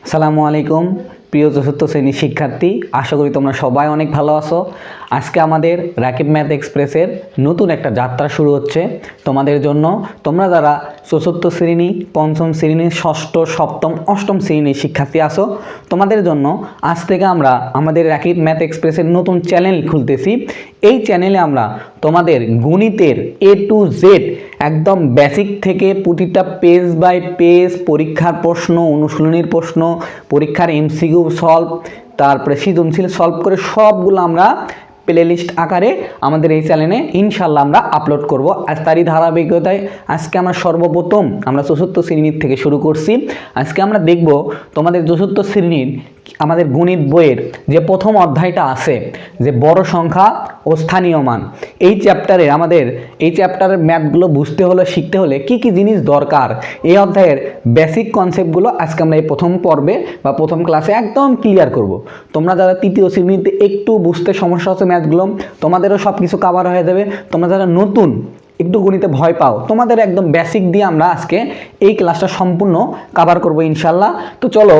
আসসালামু আলাইকুম প্রিয় চতুর্থ শ্রেণীর শিক্ষার্থী, আশা করি তোমরা সবাই অনেক ভালো আছো। আজকে আমাদের রাকিব ম্যাথ এক্সপ্রেসের নতুন একটা যাত্রা শুরু হচ্ছে তোমাদের জন্য। তোমরা যারা চতুর্থ শ্রেণী, পঞ্চম শ্রেণী, ষষ্ঠ, সপ্তম, অষ্টম শ্রেণীর শিক্ষার্থী আছো, তোমাদের জন্য আজ থেকে আমরা আমাদের রাকিব ম্যাথ এক্সপ্রেসের নতুন চ্যানেল খুলতেছি। এই চ্যানেলে আমরা তোমাদের গণিতের A to Z একদম বেসিক থেকে প্রতিটা পেজ বাই পেজ পরীক্ষার প্রশ্ন, অনুশীলনীর প্রশ্ন, পরীক্ষার MCQ সলভ, তারপরে সৃজনশীল সলভ করে সবগুলো আমরা প্লে লিস্ট আকারে আমাদের এই চ্যানেলে ইনশাল্লাহ আমরা আপলোড করব। আজ তারই ধারাবাহিকতায় আজকে আমরা সর্বপ্রথম আমরা চতুর্থ শ্রেণীর থেকে শুরু করছি। আজকে আমরা দেখব তোমাদের চতুর্থ শ্রেণীর আমাদের গণিত বইয়ের যে প্রথম অধ্যায়টা আছে, যে বড় সংখ্যা ও স্থানীয় মান। এই চ্যাপ্টারের ম্যাথগুলো বুঝতে হলে, শিখতে হলে কি কি জিনিস দরকার, এই অধ্যায়ের বেসিক কনসেপ্টগুলো আজকে আমরা এই প্রথম পর্বে বা প্রথম ক্লাসে একদম ক্লিয়ার করব। তোমরা যারা তৃতীয় শ্রেণীতে একটু বুঝতে সমস্যা হচ্ছে ম্যাথগুলো, তোমাদেরও সব কিছু কভার হয়ে যাবে। তোমরা যারা নতুন, একটু গণিতে ভয় পাও, তোমাদের একদম বেসিক দিয়ে আমরা আজকে এই ক্লাসটা সম্পূর্ণ কভার করব ইনশাল্লাহ। তো চলো,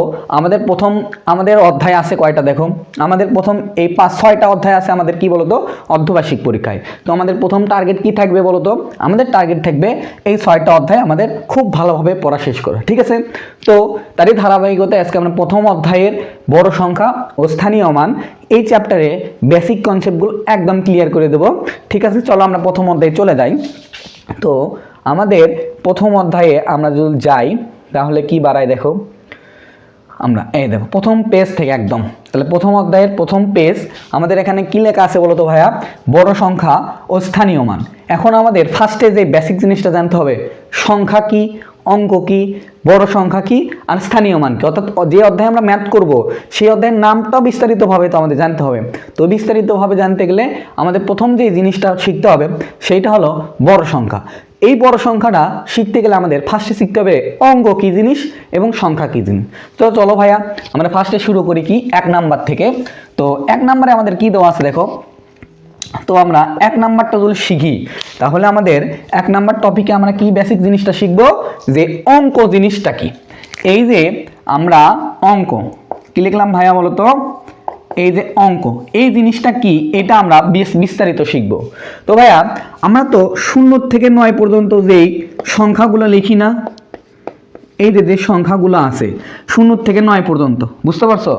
আমাদের অধ্যায় আছে কয়টা দেখো। আমাদের প্রথম এই 5-6টা অধ্যায় আছে আমাদের কি বলতো অর্ধবার্ষিক পরীক্ষায়। তো আমাদের প্রথম টার্গেট কি থাকবে বলতো? আমাদের টার্গেট থাকবে এই 6টা অধ্যায় আমাদের খুব ভালোভাবে পড়া শেষ করা, ঠিক আছে? তো তারই ধারাবাহিকতায় আজকে আমরা প্রথম অধ্যায়ের বড় সংখ্যা ও স্থানীয় মান এই চ্যাপ্টারে বেসিক কনসেপ্টগুলো একদম ক্লিয়ার করে দেব, ঠিক আছে? চলো আমরা প্রথম অধ্যায়ে চলে যাই। তো আমাদের প্রথম অধ্যায়ে আমরা যদি যাই তাহলে কি বাড়ায় দেখো, আমরা এই দেখো প্রথম পেজ থেকে একদম, তাহলে প্রথম অধ্যায়ের প্রথম পেজ আমাদের এখানে কি লেখা আছে বলো তো ভাইয়া? বড় সংখ্যা ও স্থানীয় মান। এখন আমাদের ফার্স্টে যে বেসিক জিনিসটা জানতে হবে, সংখ্যা কি, অঙ্ক কি, বড় সংখ্যা কি, আর স্থানীয় মান কি। অর্থাৎ যে অধ্যায়ে আমরা ম্যাথ করব সেই অধ্যায়ের নামটাও বিস্তারিতভাবে তো আমাদের জানতে হবে। তো বিস্তারিতভাবে জানতে গেলে আমাদের প্রথম যে জিনিসটা শিখতে হবে সেইটা হলো বড় সংখ্যা। এই বড় সংখ্যাটা শিখতে গেলে আমাদের ফার্স্টে শিখতে হবে অঙ্ক কী জিনিস এবং সংখ্যা কী জিনিস। তো চলো ভাইয়া আমরা ফার্স্টে শুরু করি কি 1 নাম্বার থেকে। তো 1 নাম্বারে আমাদের কি দেওয়া আছে দেখো। তো আমরা 1 নাম্বারটা যদি শিখি তাহলে আমাদের 1 নাম্বার টপিকে আমরা কি বেসিক জিনিসটা শিখবো, যে অঙ্ক জিনিসটা কি। এই যে আমরা অঙ্ক কি লিখলাম ভাইয়া বলো তো? এই যে অঙ্ক, এই জিনিসটা কি এটা আমরা বিস্তারিত শিখব। তো ভাইয়া আমরা তো 0 থেকে 9 পর্যন্ত যেই সংখ্যাগুলো লিখি না, এই যে সংখ্যাগুলো আছে 0 থেকে 9 পর্যন্ত, বুঝতে পারছো?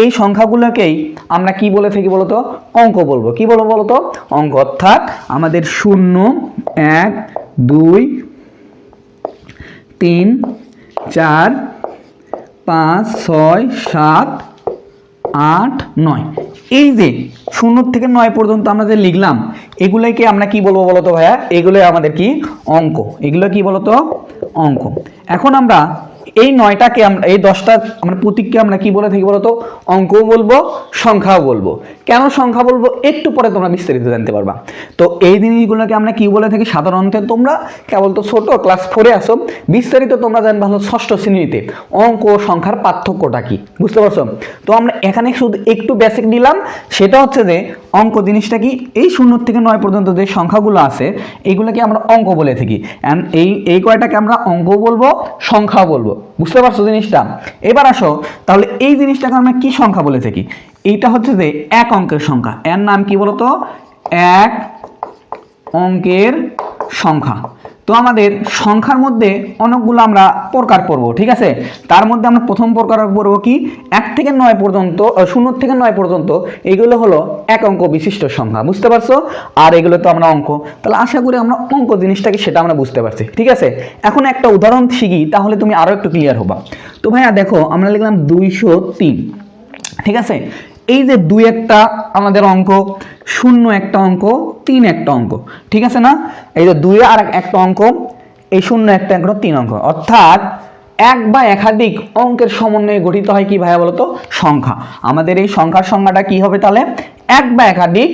এই সংখ্যাগুলোকেই আমরা কি বলে থাকি বলতো? অঙ্ক বলবো। কি বলবো বলতো? অঙ্ক। অর্থাৎ আমাদের 0, 1, 2, 3, 4, 5, 6, 7, 8, 9, এই যে 0 থেকে 9 পর্যন্ত আমরা যে লিখলাম এগুলোকে আমরা কি বলবো বলতো ভাইয়া? এগুলো আমাদের কি? অঙ্ক। এগুলো কি বলতো? অঙ্ক। এখন আমরা এই 9টাকে আমরা, এই 10টা আমরা প্রতীককে আমরা কি বলে থাকি বলতো? অঙ্কও বলবো, সংখ্যাও বলবো। কেন সংখ্যা বলবো একটু পরে তোমরা বিস্তারিত জানতে পারবা। তো এই জিনিসগুলোকে আমরা কি বলে থাকি সাধারণত? তোমরা কেবল তো ছোট ক্লাস 4-এ আসো, বিস্তারিত তোমরা জানবা হলো ষষ্ঠ শ্রেণীতে অঙ্ক ও সংখ্যার পার্থক্যটা কি, বুঝতে পারছো? তো আমরা এখানে শুধু একটু বেসিক নিলাম, সেটা হচ্ছে যে অঙ্ক জিনিসটা কি। এই 0 থেকে 9 পর্যন্ত যে সংখ্যাগুলো আছে এইগুলোকে আমরা অঙ্ক বলে থাকি। এই কয়টাকে আমরা অঙ্ক বলবো, সংখ্যা বলবো, বুঝতে পারছো জিনিসটা? এবার আসো তাহলে এই জিনিসটাকে আমরা কি সংখ্যা বলে থাকি? এইটা হচ্ছে যে এক অঙ্কের সংখ্যা। এর নাম কি বলতো? এক অঙ্কের সংখ্যা। তো আমাদের সংখ্যার মধ্যে অনেকগুলো আমরা প্রকার পড়বো, ঠিক আছে? তার মধ্যে আমরা প্রথম প্রকার পড়বো কি 1 থেকে 9 পর্যন্ত, 0 থেকে 9 পর্যন্ত এগুলো হলো এক অঙ্ক বিশিষ্ট সংখ্যা, বুঝতে পারছো? আর এগুলো তো আমরা অঙ্ক। তাহলে আশা করি আমরা অঙ্ক জিনিসটাকে সেটা আমরা বুঝতে পারছি, ঠিক আছে? এখন একটা উদাহরণ শিখি তাহলে তুমি আরো একটু ক্লিয়ার হবা। তো ভাইয়া দেখো আমরা লিখলাম 203, ঠিক আছে? এই যে 2 একটা আমাদের অঙ্ক, 0 একটা অঙ্ক, 3 একটা অঙ্ক, ঠিক আছে না? এই যে 2 আর একটা অঙ্ক, এই 0 একটা অঙ্ক, 3 অঙ্ক। অর্থাৎ এক বা একাধিক অঙ্কের সমন্বয়ে গঠিত হয় কি ভাইয়া বলতো? সংখ্যা। আমাদের এই সংখ্যার সংজ্ঞাটা কি হবে তাহলে? এক বা একাধিক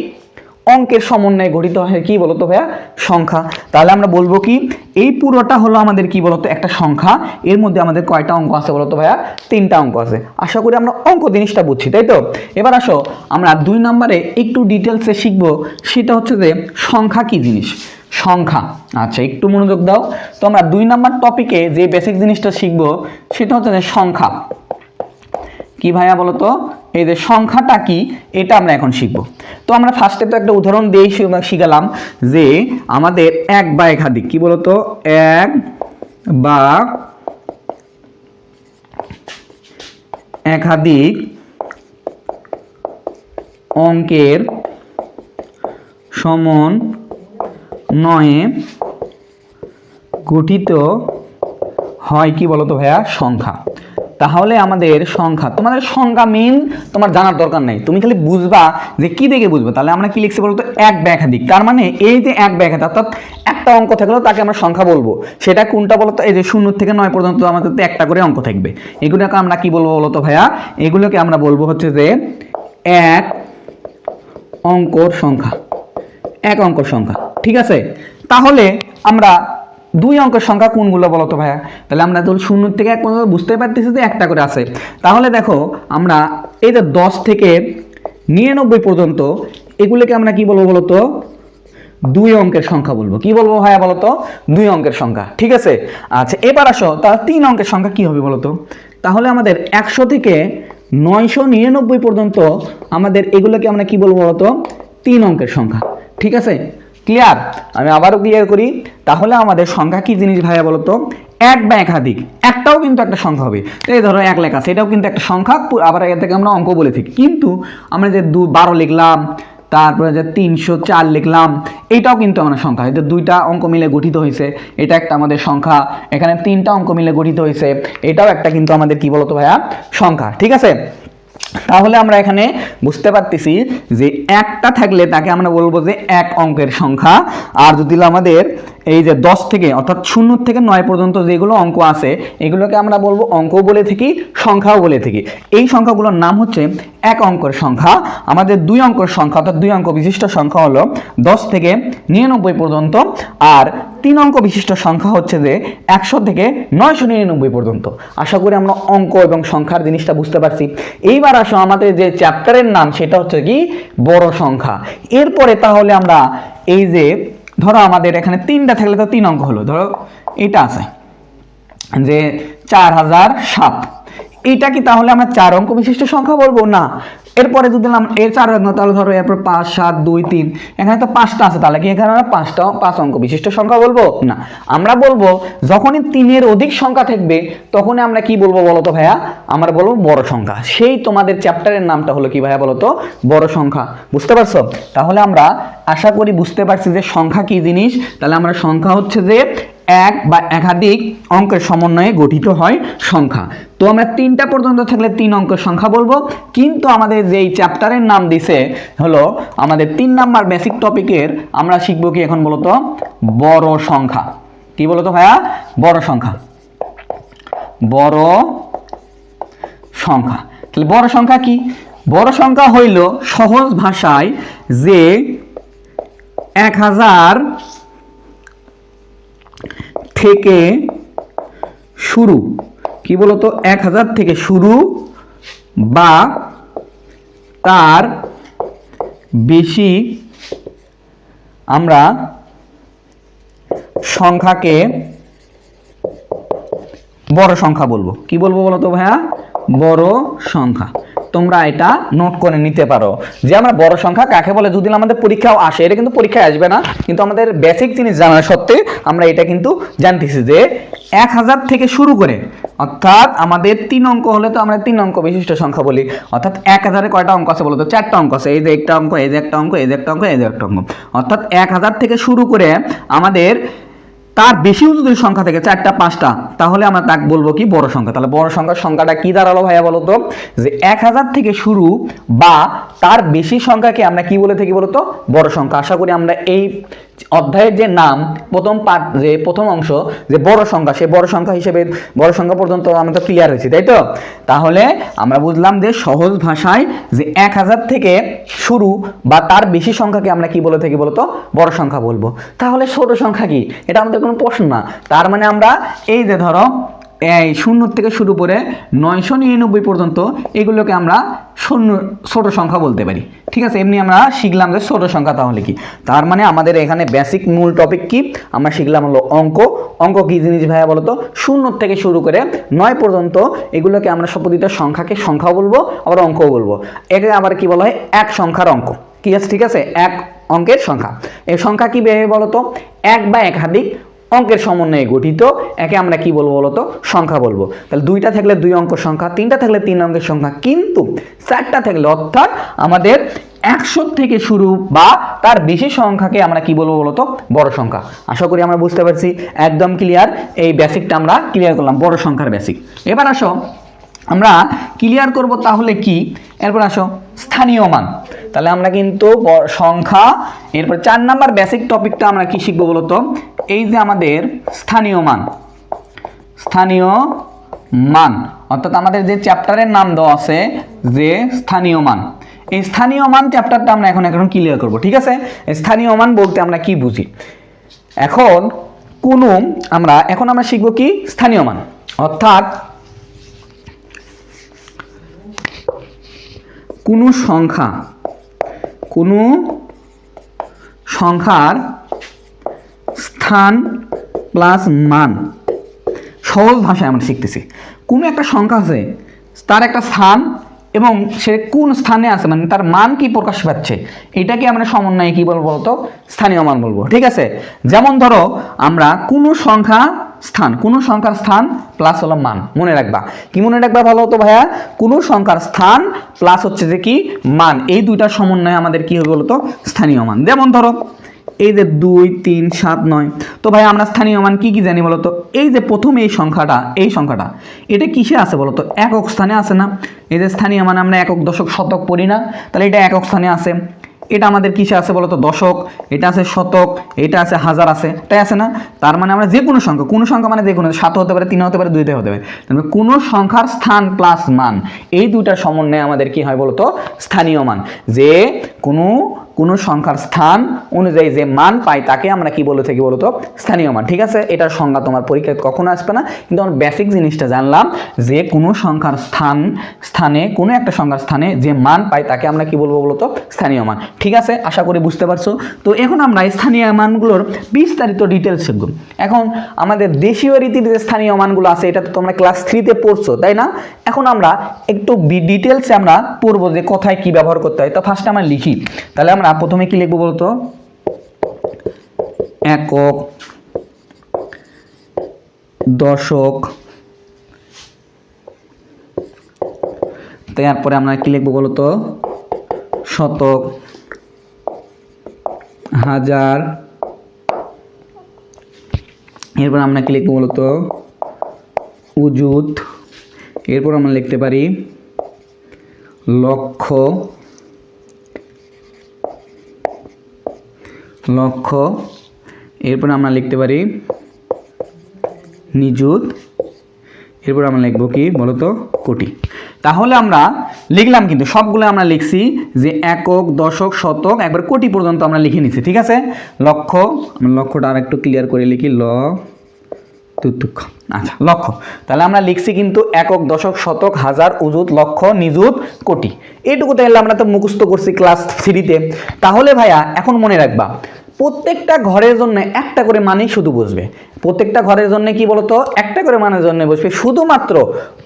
অঙ্কের সমন্বয়ে গঠিত হয় কি বলতো ভাইয়া? সংখ্যা। তাহলে আমরা বলবো কি এই পুরোটা হলো আমাদের কি বলতো? একটা সংখ্যা। এর মধ্যে আমাদের কয়টা অঙ্ক আছে বলতো ভাইয়া? 3টা অঙ্ক আছে। আশা করি আমরা অঙ্ক জিনিসটা বুঝছি, তাই তো? এবার আসো আমরা 2 নম্বরে একটু ডিটেলসে শিখবো, সেটা হচ্ছে যে সংখ্যা কি জিনিস। সংখ্যা, আচ্ছা একটু মনোযোগ দাও। তো আমরা 2 নম্বর টপিকে যে বেসিক জিনিসটা শিখবো সেটা হচ্ছে যে সংখ্যা। কি ভাইয়া বলো তো, এই যে সংখ্যাটা কি এটা আমরা এখন শিখব। তো আমরা ফার্স্টে তো একটা উদাহরণ দিয়েই শিখালাম যে আমাদের এক বা একাধিক, কি বলতো, এক বা একাধিক অঙ্কের সমন্বয়ে গঠিত হয় কি বলতো ভাইয়া, সংখ্যা। তাহলে আমাদের সংখ্যা, তোমাদের সংখ্যা মেন তোমার জানার দরকার নাই, তুমি খালি বুঝবা যে কি দেখে বুঝবা। তাহলে আমরা কি লিখছি বলতো, এক বা একাধিক। তার মানে এই যে এক বা একাধিক, অর্থাৎ একটা অঙ্ক থাকলেও তাকে আমরা সংখ্যা বলবো। সেটা কোনটা বলতো, এই যে 0 থেকে 9 পর্যন্ত আমাদের তো একটা করে অঙ্ক থাকবে। এগুলোকে আমরা কি বলবো বলতো ভাইয়া, এগুলোকে আমরা বলবো হচ্ছে যে এক অঙ্কর সংখ্যা, এক অঙ্কর সংখ্যা। ঠিক আছে, তাহলে আমরা দুই অঙ্কের সংখ্যা কোনগুলো বলতো ভাইয়া? তাহলে আমরা তো 0 থেকে 1 পর্যন্ত বুঝতে পারতেছি যে একটা করে আছে। তাহলে দেখো আমরা এই যে 10 থেকে 99 পর্যন্ত এগুলোকে আমরা কি বলবো বলতো, দুই অঙ্কের সংখ্যা বলবো। কি বলবো ভাইয়া বলতো, দুই অঙ্কের সংখ্যা। ঠিক আছে, আচ্ছা এবার আসো, তাহলে 3 অঙ্কের সংখ্যা কি হবে বলতো? তাহলে আমাদের 100 থেকে 999 পর্যন্ত আমাদের এগুলোকে আমরা কি বলবো বলতো, 3 অঙ্কের সংখ্যা। ঠিক আছে, ক্লিয়ার? আমি আবারও ক্লিয়ার করি। তাহলে আমাদের সংখ্যা কি জিনিস ভাইয়া বলতো, এক বা একাধিক। একটাও কিন্তু একটা সংখ্যা হবে। এই ধরো 1 লেখা আছে, এটাও কিন্তু একটা সংখ্যা, আবার এর থেকে আমরা অঙ্ক বলে থাকি। কিন্তু আমরা যে 12 লিখলাম, তারপরে যে 304 লিখলাম, এটাও কিন্তু আমাদের সংখ্যা। এটা দুইটা অঙ্ক মিলে গঠিত হয়েছে, এটা একটা আমাদের সংখ্যা। এখানে 3টা অঙ্ক মিলে গঠিত হয়েছে, এটাও একটা কিন্তু আমাদের কি বলতো ভাইয়া, সংখ্যা। ঠিক আছে, তাহলে আমরা এখানে বুঝতে পারতেছি যে একটা থাকলে তাকে আমরা বলবো যে এক অঙ্কের সংখ্যা। আর যদি আমাদের এই যে 10 থেকে, অর্থাৎ 0 থেকে 9 পর্যন্ত যেগুলো অঙ্ক আছে, এগুলোকে আমরা বলবো অঙ্কও বলে থাকি, সংখ্যাও বলে থাকি। এই সংখ্যাগুলোর নাম হচ্ছে এক অঙ্কের সংখ্যা। আমাদের দুই অঙ্কের সংখ্যা, অর্থাৎ দুই অঙ্ক বিশিষ্ট সংখ্যা হলো 10 থেকে 99 পর্যন্ত, আর 3 অঙ্ক বিশিষ্ট সংখ্যা হচ্ছে যে 100 থেকে 999 পর্যন্ত। আশা করি আমরা অঙ্ক এবং সংখ্যার জিনিসটা বুঝতে পারছি। এইবার আসো, আমাদের যে চ্যাপ্টারের নাম সেটা হচ্ছে কি, বড় সংখ্যা। এরপরে তাহলে আমরা এই যে ধরো আমাদের এখানে 3টা থাকলে তো 3 অঙ্ক হলো। ধরো এটা আছে যে 4007, এটা কি তাহলে আমরা 4 অঙ্ক বিশিষ্ট সংখ্যা বলবো? না। এরপরে যদি এর 4 অঙ্ক, তাহলে ধরো এরপর 5 7 2 3, এখানে তো 5টা আছে, তাহলে কি এখানে আমরা 5 অঙ্ক বিশিষ্ট সংখ্যা বলবো? না। আমরা বলবো যখনই 3-এর অধিক সংখ্যা থাকবে তখনই আমরা কি বলবো বলতো ভাইয়া, আমরা বলবো বড় সংখ্যা। সেই তোমাদের চ্যাপ্টারের নামটা হলো কি ভাইয়া বলতো, বড় সংখ্যা। বুঝতে পারছো? তাহলে আমরা আশা করি বুঝতে পারছি যে সংখ্যা কি জিনিস। তাহলে আমরা সংখ্যা হচ্ছে যে এক বা একাধিক অঙ্কের সমন্বয়ে গঠিত হয় সংখ্যা। তো আমরা 3টা পর্যন্ত থাকলে 3 অঙ্কের সংখ্যা বলবো। কিন্তু আমাদের যেই চ্যাপ্টারের নাম দিছে হলো আমাদের 3 নাম্বার বেসিক টপিকের, আমরা শিখবো কি এখন বলতো, বড় সংখ্যা। কি বলতো ভাইয়া, বড় সংখ্যা। বড় সংখ্যা। তাহলে বড় সংখ্যা কি? বড় সংখ্যা হইল সহজ ভাষায় যে 1000 থেকে শুরু, কি বলতো, 1000 থেকে শুরু বা তার বেশি আমরা সংখ্যাকে বড় সংখ্যা বলবো। কি বলবো বলতো ভাইয়া, বড় সংখ্যা। তোমরা এটা নোট করে নিতে পারো যে আমরা বড় সংখ্যা কাকে বলে। যদি আমাদের পরীক্ষাও আসে, এটা কিন্তু পরীক্ষায় আসবে না, কিন্তু আমাদের বেসিক জিনিস জানার সত্ত্বে আমরা এটা কিন্তু জানতেছি যে 1000 থেকে শুরু করে, অর্থাৎ আমাদের 3 অঙ্ক হলে তো আমরা 3 অঙ্ক বিশিষ্ট সংখ্যা বলি। অর্থাৎ 1000-এ কয়টা অঙ্ক আছে বলতো, 4টা অঙ্ক আছে। এই যে একটা অঙ্ক, এই যে একটা অঙ্ক, এই যে একটা অঙ্ক, এই যে একটা অঙ্ক। অর্থাৎ 1000 থেকে শুরু করে আমাদের তার বেশিও যদি সংখ্যা থেকে 4টা 5টা, তাহলে আমরা তাকে বলবো কি, বড় সংখ্যা। তাহলে বড় সংখ্যার সংখ্যাটা কি দাঁড়ালো ভাইয়া বলতো, যে 1000 থেকে শুরু বা তার বেশি সংখ্যাকে আমরা কি বলে থাকি বলতো, বড় সংখ্যা। আশা করি আমরা এই অধ্যায়ের যে নাম প্রথম পার্ট, যে প্রথম অংশ যে বড় সংখ্যা, সেই বড় সংখ্যা হিসেবে বড় সংখ্যা পর্যন্ত আমরা তো ক্লিয়ার হয়েছি, তাই তো? তাহলে আমরা বুঝলাম যে সহজ ভাষায় যে 1000 থেকে শুরু বা তার বেশি সংখ্যাকে আমরা কি বলে থাকি বলতো, বড় সংখ্যা বলবো। তাহলে ছোট সংখ্যা কি, এটা আমাদের কোনো প্রশ্ন না। তার মানে আমরা এই যে ধরো এই 0 থেকে শুরু করে 999 পর্যন্ত এগুলোকে আমরা ছোট সংখ্যা বলতে পারি। ঠিক আছে, এমনি আমরা শিখলাম যে ছোট সংখ্যা তাহলে কি, তার মানে আমাদের এখানে বেসিক মূল টপিক কি আমরা শিখলাম হলো অঙ্ক। অঙ্ক কি জিনিস ভাইয়া বলো তো? 0 থেকে শুরু করে 9 পর্যন্ত এগুলোকে আমরা প্রতিটা সংখ্যাকে সংখ্যা বলবো, আবার অঙ্কও বলবো। একে আবার কি বলা হয়? এক সংখ্যার অঙ্ক। কি আছে? ঠিক আছে, এক অঙ্কের সংখ্যা। এই সংখ্যা কি বলো তো? এক বা একাধিক অঙ্কের সমন্বয়ে গঠিত একে আমরা কি বলবো বলতো? সংখ্যা বলবো। তাহলে 2টা থাকলে 2 অঙ্কের সংখ্যা, 3টা থাকলে 3 অঙ্কের সংখ্যা, কিন্তু 4টা থাকলে অর্থাৎ আমাদের 100 থেকে শুরু বা তার বেশি সংখ্যাকে আমরা কি বলবো বলতো? বড় সংখ্যা। আশা করি আমরা বুঝতে পারছি, একদম ক্লিয়ার। এই বেসিকটা আমরা ক্লিয়ার করলাম, বড় সংখ্যার বেসিক। এবার আসো আমরা ক্লিয়ার করব তাহলে কি, এরপর আসো স্থানীয় মান। তাহলে আমরা কিন্তু সংখ্যা, এরপর 4 নাম্বার বেসিক টপিকটা আমরা কি শিখবো বলতো? এই যে আমাদের স্থানীয় মান, স্থানীয় মান অর্থাৎ আমাদের যে চ্যাপ্টারের নাম দেওয়া আছে যে স্থানীয় মান, এই স্থানীয় মান চ্যাপ্টারটা আমরা এখন ক্লিয়ার করব। ঠিক আছে, স্থানীয় মান বলতে আমরা কি বুঝি? এখন আমরা শিখবো কি? স্থানীয় মান অর্থাৎ কোনো সংখ্যার স্থান প্লাস মান। সহজ ভাষায় আমরা শিখতেছি, কোনো একটা সংখ্যা আছে, তার একটা স্থান এবং সে কোন স্থানে আছে, মানে তার মান কি প্রকাশ পাচ্ছে, এটাকে আমরা সমন্বয়ে কি বলবো বলতো? স্থানীয় মান বলবো। ঠিক আছে, যেমন ধরো আমরা কোনো সংখ্যার স্থান প্লাস হলো মান। মনে রাখবা, কি মনে রাখবা ভালো হতো ভাইয়া? কোনো সংখ্যার স্থান প্লাস হচ্ছে যে কি মান, এই দুইটার সমন্বয়ে আমাদের কি হবে বলতো? স্থানীয় মান। যেমন ধরো এই যে 2 3 7 9, তো ভাই আমরা স্থানীয় মান কি কি জানি বলতো? এই যে প্রথম এই সংখ্যাটা এটা কিসে আছে বলতো? একক স্থানে আছে না? এই যে স্থানীয় মান আমরা একক, দশক, শতক পড়ি না? তাহলে এটা একক স্থানে আছে। এটা আমাদের কিসে আছে বলতো? দশক, এটা আছে শতক, এটা আছে হাজার, আছে, তাই আছে না? তার মানে আমরা যে কোনো সংখ্যা মানে যে কোনো 7 হতে পারে, 3 হতে পারে, 2 হতে পারে, তাহলে কোনো সংখ্যার স্থান প্লাস মান, এই দুইটার সমন্বয়ে আমাদের কি হয় বলতো? স্থানীয় মান। যে কোনো সংখ্যার স্থান অনুযায়ী যে মান পাই তাকে আমরা কি বলে থাকি বলতো? স্থানীয় মান। ঠিক আছে, এটার সংজ্ঞা তোমার পরীক্ষায় কখনো আসবে না, কিন্তু আমরা বেসিক জিনিসটা জানলাম যে কোনো সংখ্যার স্থানে কোনো একটা সংখ্যার স্থানে যে মান পাই তাকে আমরা কি বলবো বলতো? স্থানীয় মান। ঠিক আছে, আশা করি বুঝতে পারছো। তো এখন আমরা স্থানীয় মানগুলোর বিস্তারিত ডিটেলস শিখব। এখন আমাদের দেশীয় রীতির যে স্থানীয় মানগুলো আছে এটা তো তোমরা ক্লাস 3-তে পড়ছো, তাই না? এখন আমরা একটু ডিটেলসে আমরা পড়বো যে কোথায় কি ব্যবহার করতে হয়। তো ফার্স্টে আমরা লিখি, তাহলে আমরা প্রথমে কি লিখবো বলতো? একক, দশক, তারপরে আমরা কি লিখবো বলতো? শতক, হাজার, এরপর আমরা কি লিখবো বলতো? অযুত, এরপর আমরা লিখতে পারি লক্ষ, এরপর আমরা লিখতে পারি নিযুত, এরপর আমরা লিখবো কি বলতো? কোটি। তাহলে আমরা লিখলাম, কিন্তু সবগুলো আমরা লিখছি যে একক, দশক, শতক, একবার কোটি পর্যন্ত আমরা লিখে নিচ্ছি। ঠিক আছে, লক্ষটা আর একটু ক্লিয়ার করে লিখি, আচ্ছা, লক্ষ। তাহলে আমরা লিখছি কিন্তু একক, দশক, শতক, হাজার, অযুত, লক্ষ, নিযুত, কোটি। এইটুকু তাহলে আমরা তো মুখস্থ করছি ক্লাস 3-তে। তাহলে ভাইয়া এখন মনে রাখবা, প্রত্যেকটা ঘরের জন্য একটা করে মানেই শুধু বসবে। প্রত্যেকটা ঘরের জন্য কি বলতো? একটা করে মানের জন্য বসবে। শুধুমাত্র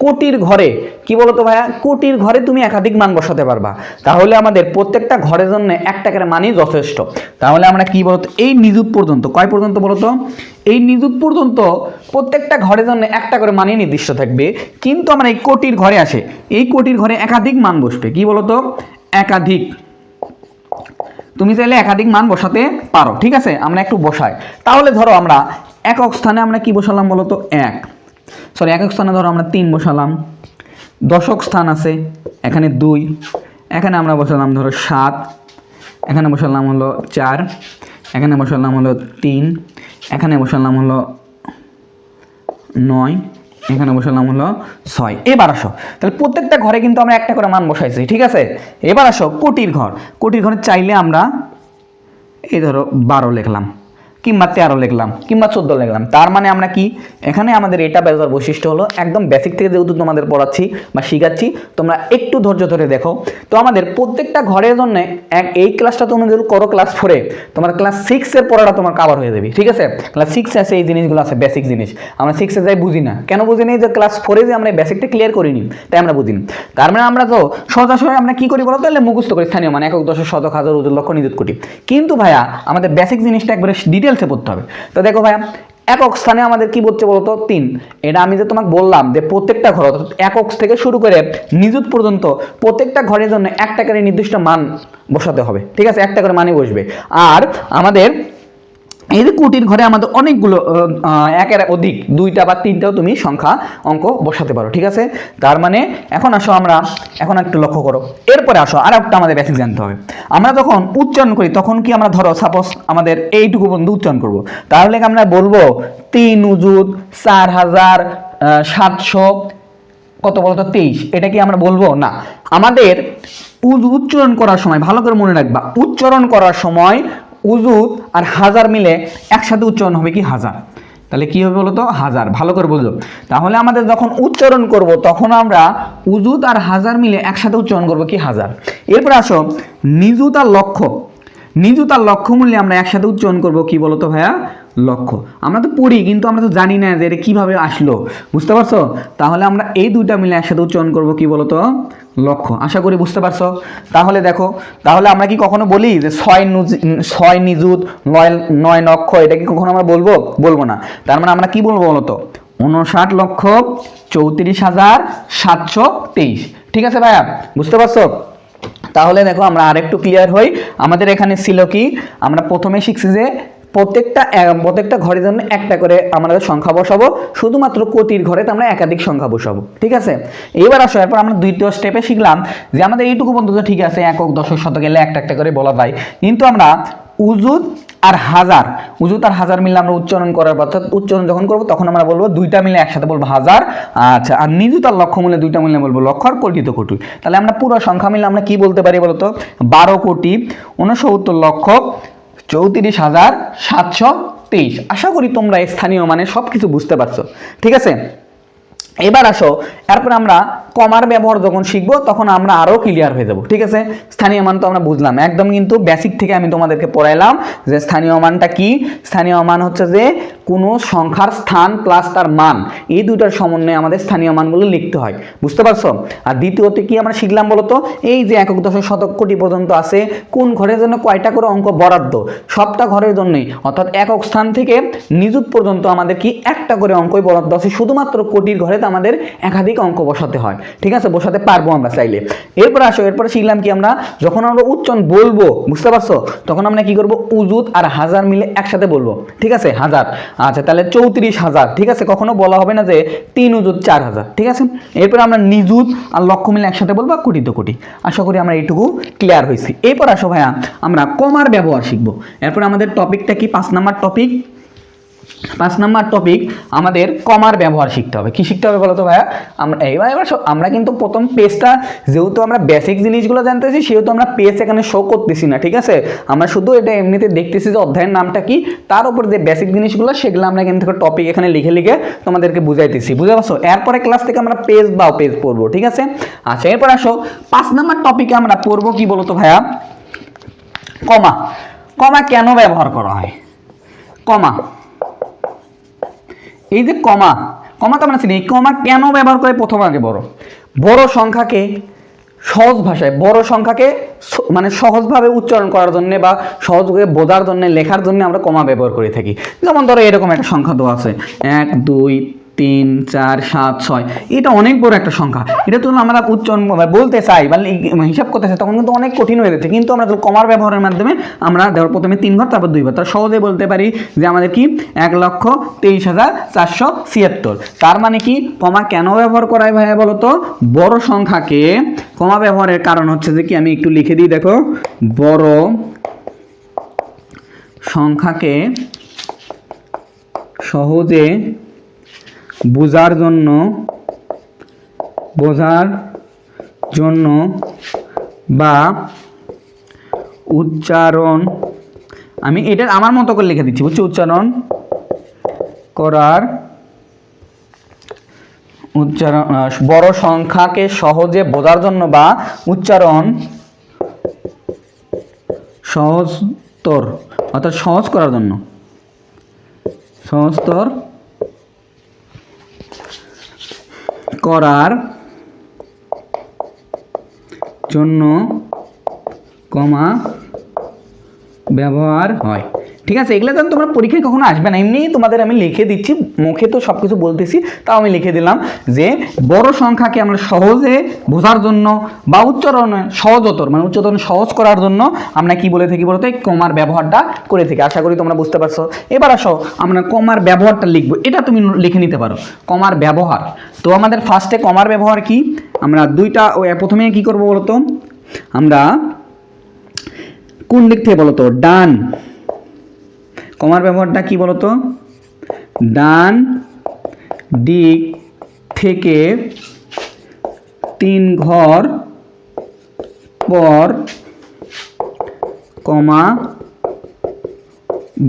কোটির ঘরে কি বলতো ভাইয়া? কোটির ঘরে তুমি একাধিক মান বসাতে পারবা। তাহলে আমাদের প্রত্যেকটা ঘরের জন্য একটা করে মানই যথেষ্ট। তাহলে আমরা কি বলতো? এই নিযুত পর্যন্ত, কয় পর্যন্ত বলতো? এই নিযুত পর্যন্ত প্রত্যেকটা ঘরের জন্য একটা করে মানই নির্দিষ্ট থাকবে। কিন্তু আমরা এই কোটির ঘরে আসে, এই কোটির ঘরে একাধিক মান বসবে। কি বলতো? একাধিক। তুমি চাইলে একাধিক মান বসাতে পারো। ঠিক আছে, আমরা একটু বসাই। তাহলে ধরো আমরা একক স্থানে আমরা কি বসালাম বলতো? একক স্থানে ধরো আমরা 3 বসালাম। দশক স্থান আছে এখানে 2, এখানে আমরা বসালাম ধরো 7, এখানে বসালাম হলো 4, এখানে বসালাম হলো 3, এখানে বসালাম হলো 9, এখানে বসালাম হলো 6। এবার আসো, তাহলে প্রত্যেকটা ঘরে কিন্তু আমরা একটা করে মান বসাইছি। ঠিক আছে, এবার আসো কোটির ঘরে চাইলে আমরা এই ধরো 12 লিখলাম। কিংবা 13 লিখলাম কিংবা 14 লিখলাম। তার মানে আমরা কি এখানে আমাদের এটা বোঝার বৈশিষ্ট্য হলো একদম বেসিক থেকে যেহেতু তোমাদের পড়াচ্ছি বা শিখাচ্ছি, তোমরা একটু ধৈর্য ধরে দেখো। তো আমাদের প্রত্যেকটা ঘরের জন্য এই ক্লাসটা তুমি যদি করো ক্লাস 4-এ, তোমার ক্লাস 6-এর পড়াটা তোমার কভার হয়ে যাবে। ঠিক আছে, ক্লাস 6-এ আছে এই জিনিসগুলো আছে, বেসিক জিনিস আমরা 6-এ যাই বুঝি না। কেন বুঝি না? যে ক্লাস 4-এ যে আমরা বেসিকটা ক্লিয়ার করিনি তাই আমরা বুঝিনি। তার মানে আমরা তো সরাসরি আমরা কি করি বলো, তাহলে মুখস্থ করি স্থানীয় মান, একক, দশক, শতক, হাজার, অযুত, লক্ষ, নিযুত, কোটি। কিন্তু ভাইয়া আমাদের বেসিক জিনিসটা একবারে ডিটেলসে পড়তে হবে। তো দেখো ভাইয়া, একক স্থানে আমাদের কি বলছে বলতো 3। এটা আমি যে তোমাকে বললাম যে প্রত্যেকটা ঘর একক থেকে শুরু করে নিযুত পর্যন্ত প্রত্যেকটা ঘরের জন্য একটা করে নির্দিষ্ট মান বসাতে হবে। ঠিক আছে, একটা করে মানই বসবে। আর আমাদের এই যে কোটির ঘরে আমাদের অনেকগুলো একের অধিক 2টা বা 3টাও তুমি সংখ্যা অঙ্ক বসাতে পারো। ঠিক আছে, তার মানে এখন আসো আমরা এখন একটু লক্ষ্য করো, এরপরে আসো আর একটা আমাদের বেসিক জানতে হবে। আমরা যখন উচ্চারণ করি তখন কি আমরা ধরো সাপোজ আমাদের এইটুকু পর্যন্ত উচ্চারণ করব, তাহলে কি আমরা বলবো 3 উজুত 4700 কত বলতো 23, এটা কি আমরা বলবো? না। আমাদের উচ্চারণ করার সময় ভালো করে মনে রাখবা, উচ্চারণ করার সময় উজুত আর হাজার মিলে একসাথে উচ্চারণ হবে কি হাজার। তাহলে কি হবে বলতো? হাজার। ভালো করে বুঝলো। তাহলে আমাদের যখন উচ্চারণ করব তখন আমরা উজুত আর হাজার মিলে একসাথে উচ্চারণ করব কি হাজার। এরপর আসো নিযুত আর লক্ষ। নিযুত আর লক্ষ মূল্যে আমরা একসাথে উচ্চারণ করব কি বলতো ভাইয়া? লক্ষ। আমরা তো পড়ি কিন্তু আমরা তো জানি না যে এটা কিভাবে আসলো, বুঝতে পারছো? তাহলে আমরা এই দুইটা মিলে একসাথে উচ্চারণ করব কি বলতো? লক্ষ। আশা করি বুঝতে পারছো। তাহলে দেখো, তাহলে আমরা কি কখনো বলি যে 6 নিযুত 9 লক্ষ, এটা কি কখনো আমরা বলবো? বলবো না। তার মানে আমরা কি বলবো বলতো? 59,34,723। ঠিক আছে ভাইয়া, বুঝতে পারছো? তাহলে দেখো আমরা আরেকটু ক্লিয়ার হই। আমাদের এখানে ছিল কি, আমরা প্রথমে শিখছি যে প্রত্যেকটা ঘরের জন্য একটা করে আমাদের সংখ্যা বসাবো, শুধুমাত্র কোটির ঘরে আমরা একাধিক সংখ্যা বসাবো। ঠিক আছে, এবার আসো এরপর আমরা দ্বিতীয় স্টেপে শিখলাম যে আমাদের এইটুকু পর্যন্ত ঠিক আছে, একক, দশক, শতক এলে একটা একটা করে বলা যায়। কিন্তু আমরা উজুত আর হাজার মিলে আমরা উচ্চারণ করার পর, উচ্চারণ যখন করবো তখন আমরা বলবো দুইটা মিলে একসাথে বলবো হাজার। আচ্ছা, আর নিযুত আর লক্ষ মিলে দুইটা মিলে বলবো লক্ষ, আর কোটি তো কোটি। তাহলে আমরা পুরো সংখ্যা মিলে আমরা কি বলতে পারি বলতো? 12,69,34,723। আশা করি তোমরা স্থানীয় মানে সবকিছু বুঝতে পারছো। ঠিক আছে, এবার আসো এরপর আমরা কমার ব্যবহার যখন শিখবো তখন আমরা আরো ক্লিয়ার হয়ে যাব। ঠিক আছে, স্থানীয় মান তো আমরা বুঝলাম একদম, কিন্তু বেসিক থেকে আমি তোমাদেরকে পড়াইলাম যে স্থানীয় মানটা কি। স্থানীয় মান হচ্ছে যে কোনো সংখ্যার স্থান প্লাস তার মান, এই দুইটার সমন্বয়ে আমাদের স্থানীয় মানগুলো লিখতে হয়, বুঝতে পারছো? আর দ্বিতীয়তে কি আমরা শিখলাম বলতো? এই যে একক, দশক, শতক, কোটি পর্যন্ত আছে, কোন ঘরের জন্য কয়টা করে অঙ্ক বরাদ্দ, সবটা ঘরের জন্যই, অর্থাৎ একক স্থান থেকে নিযুত পর্যন্ত আমাদের কি একটা করে অঙ্কই বরাদ্দ আছে। শুধুমাত্র কোটির ঘরে আমাদের একাধিক অঙ্ক বসাতে হয়। ঠিক আছে, বসাতে পারবো আমরা চাইলে। এরপর আসো, এরপরে শিখলাম কি আমরা যখন আমরা উচ্চারণ বলবো, বুঝতে পারছো, তখন আমরা কি করব? উজুত আর হাজার মিলে একসাথে বলবো। ঠিক আছে, হাজার। আচ্ছা, তাহলে 34,000। ঠিক আছে, কখনো বলা হবে না যে 3 উজুত 4,000। ঠিক আছে, এরপর আমরা নিযুত আর লক্ষ মিলে একসাথে বলবো কোটি তো কোটি। আশা করি আমরা এইটুকু ক্লিয়ার হয়েছি। এরপর আসো ভাইয়া আমরা কমার ব্যবহার শিখবো। এরপর আমাদের টপিকটা কি? 5 নাম্বার টপিক। 5 নাম্বার টপিক আমাদের কমার ব্যবহার শিখতে হবে। কি শিখতে হবে বলো তো ভাইয়া? এবার আমরা কিন্তু প্রথম পেজটা, যেহেতু আমরা বেসিক জিনিসগুলো জানতেছি সেহেতু আমরা পেজ এখানে শো করতেছি না। ঠিক আছে, আমরা শুধু এটা এমনিতে দেখতেছি যে অধ্যায়ের নামটা কি, তার উপর যে বেসিক জিনিসগুলো সেগুলো আমরা এখান থেকে টপিক এখানে লিখে লিখে তোমাদেরকে বুঝাইতেছি, বুঝতে পারছো? এরপরে ক্লাস থেকে আমরা পেজ পড়বো। ঠিক আছে, আচ্ছা এরপর আসো 5 নাম্বার টপিকে আমরা পড়বো কি বলো তো ভাইয়া? কমা। কমা কেন ব্যবহার করা হয়? কমা, এই যে কমা তো আমরা চিনি, এই কমা কেন ব্যবহার করে? প্রথম আগে বড় সংখ্যাকে সহজ ভাষায়, বড় সংখ্যাকে মানে সহজভাবে উচ্চারণ করার জন্য বা সহজভাবে বোঝার জন্য, লেখার জন্য আমরা কমা ব্যবহার করে থাকি। যেমন ধরো এরকম একটা সংখ্যা দেওয়া আছে 1 2 3 4 7 6, এটা অনেক বড় একটা সংখ্যা। এটা তো আমরা উচ্চারণ বলতে চাই বা হিসাব করতে চাই তখন কিন্তু অনেক কঠিন হয়ে যাচ্ছে। কিন্তু আমরা কমার ব্যবহারের মাধ্যমে আমরা ধরো প্রথমে 3 ঘর তারপর 2 ঘর, তার সহজে বলতে পারি যে আমাদের কি 1,23,476। তার মানে কি কমা কেন ব্যবহার করায় ভাইয়া বলো তো? বড় সংখ্যাকে কমা ব্যবহারের কারণ হচ্ছে যে কি, আমি একটু লিখে দিই, দেখো, বড় সংখ্যাকে সহজে বোঝার জন্য বা উচ্চারণ আমি এটা আমার মতো করে লিখে দিচ্ছি, বুঝছো? উচ্চারণ করার, উচ্চারণ বড় সংখ্যাকে সহজে বোঝার জন্য বা উচ্চারণ সহজতর অর্থাৎ সহজ করার জন্য, সহজতর করার জন্য কমা ব্যবহার হয়। ঠিক আছে, এগুলো তো তোমরা পরীক্ষায় কখনো আসবে না, এমনি তোমাদের আমি লিখে দিচ্ছি, মুখে তো সব কিছু বলতেছি, তাও আমি লিখে দিলাম যে বড় সংখ্যাকে আমরা সহজে বোঝার জন্য বা উচ্চারণে সহজতর মানে উচ্চারণ সহজ করার জন্য আমরা কি বলে থাকি বলতে, কমার ব্যবহারটা করে থাকি। আশা করি তোমরা বুঝতে পারছো। এবার আসো আমরা কমার ব্যবহারটা লিখবো, এটা তুমি লিখে নিতে পারো কমার ব্যবহার। তো আমাদের ফার্স্টে কমার ব্যবহার কি, আমরা দুইটা প্রথমে কি করব বলতো, আমরা কোন দিক থেকে বলতো, ডান, কমার ব্যবহারটা কি বলতো, ডান দিক থেকে 3 ঘর পর কমা